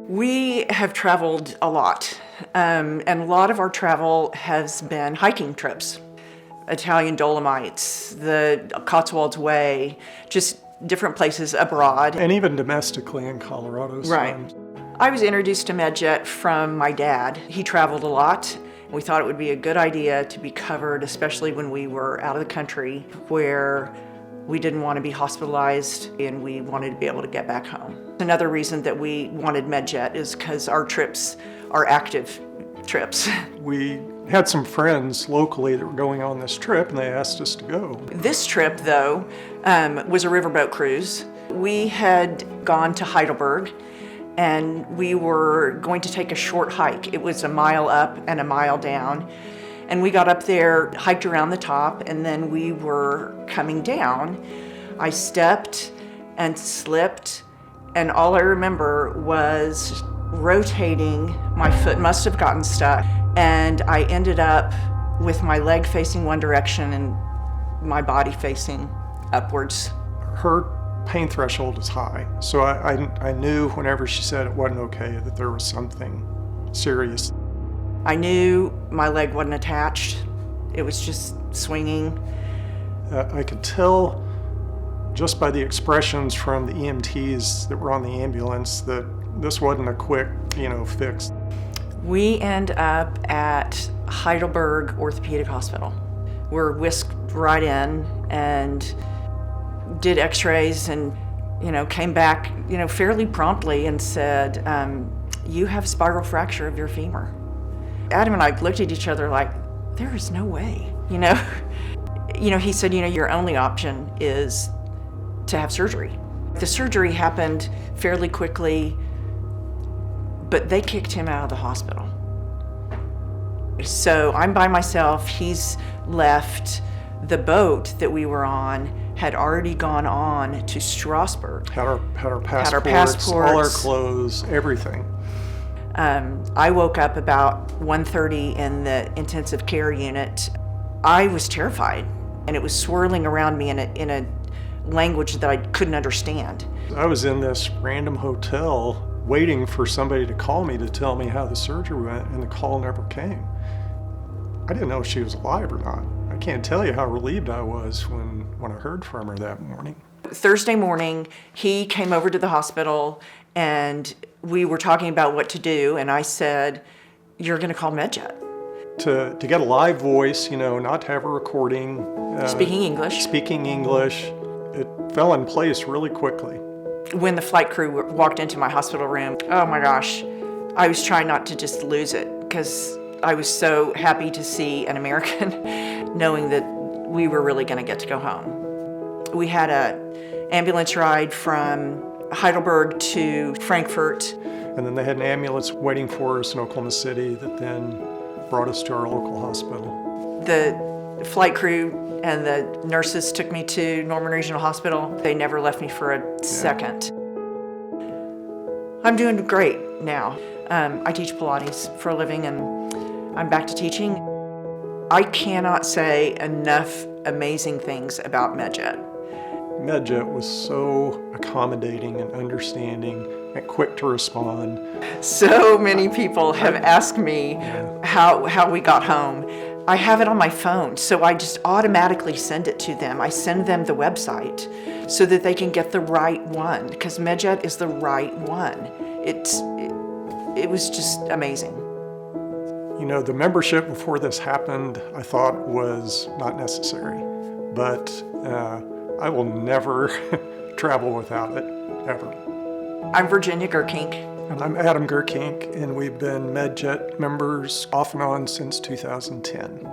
We have traveled a lot, and a lot of our travel has been hiking trips. Italian Dolomites, the Cotswolds Way, just different places abroad. And even domestically in Colorado. Right. I was introduced to Medjet from my dad. He traveled a lot. We thought it would be a good idea to be covered, especially when we were out of the country, where we didn't want to be hospitalized and we wanted to be able to get back home. Another reason that we wanted Medjet is because our trips are active trips. We had some friends locally that were going on this trip and they asked us to go. This trip, though, was a riverboat cruise. We had gone to Heidelberg and we were going to take a short hike. It was a mile up and a mile down. And we got up there, hiked around the top, and then we were coming down. I stepped and slipped, and all I remember was rotating. My foot must have gotten stuck, and I ended up with my leg facing one direction and my body facing upwards. Her pain threshold is high, so I knew whenever she said it wasn't okay that there was something serious. I knew my leg wasn't attached. It was just swinging. I could tell just by the expressions from the EMTs that were on the ambulance that this wasn't a quick, fix. We end up at Heidelberg Orthopedic Hospital. We're whisked right in and did x-rays and, came back, fairly promptly and said, you have spiral fracture of your femur. Adam and I looked at each other like, there is no way, He said, your only option is to have surgery. The surgery happened fairly quickly, but they kicked him out of the hospital. So I'm by myself, he's left. The boat that we were on had already gone on to Strasbourg. Had our passports, all our clothes, everything. I woke up about 1:30 in the intensive care unit. I was terrified, and it was swirling around me in a language that I couldn't understand. I was in this random hotel waiting for somebody to call me to tell me how the surgery went, and the call never came. I didn't know if she was alive or not. I can't tell you how relieved I was when I heard from her that morning. Thursday morning, he came over to the hospital, and we were talking about what to do, and I said, you're going to call Medjet. To get a live voice, not to have a recording. Speaking English, it fell in place really quickly. When the flight crew walked into my hospital room, oh my gosh, I was trying not to just lose it because I was so happy to see an American knowing that we were really going to get to go home. We had an ambulance ride from Heidelberg to Frankfurt. And then they had an ambulance waiting for us in Oklahoma City that then brought us to our local hospital. The flight crew and the nurses took me to Norman Regional Hospital. They never left me for a second. I'm doing great now. I teach Pilates for a living and I'm back to teaching. I cannot say enough amazing things about Medjet. Medjet was so accommodating and understanding and quick to respond. So many people have asked me how we got home. I have it on my phone, so I just automatically send it to them. I send them the website so that they can get the right one, because Medjet is the right one. It was just amazing. The membership before this happened, I thought was not necessary, but I will never travel without it, ever. I'm Virginia Geurkink. And I'm Adam Geurkink, and we've been Medjet members off and on since 2010.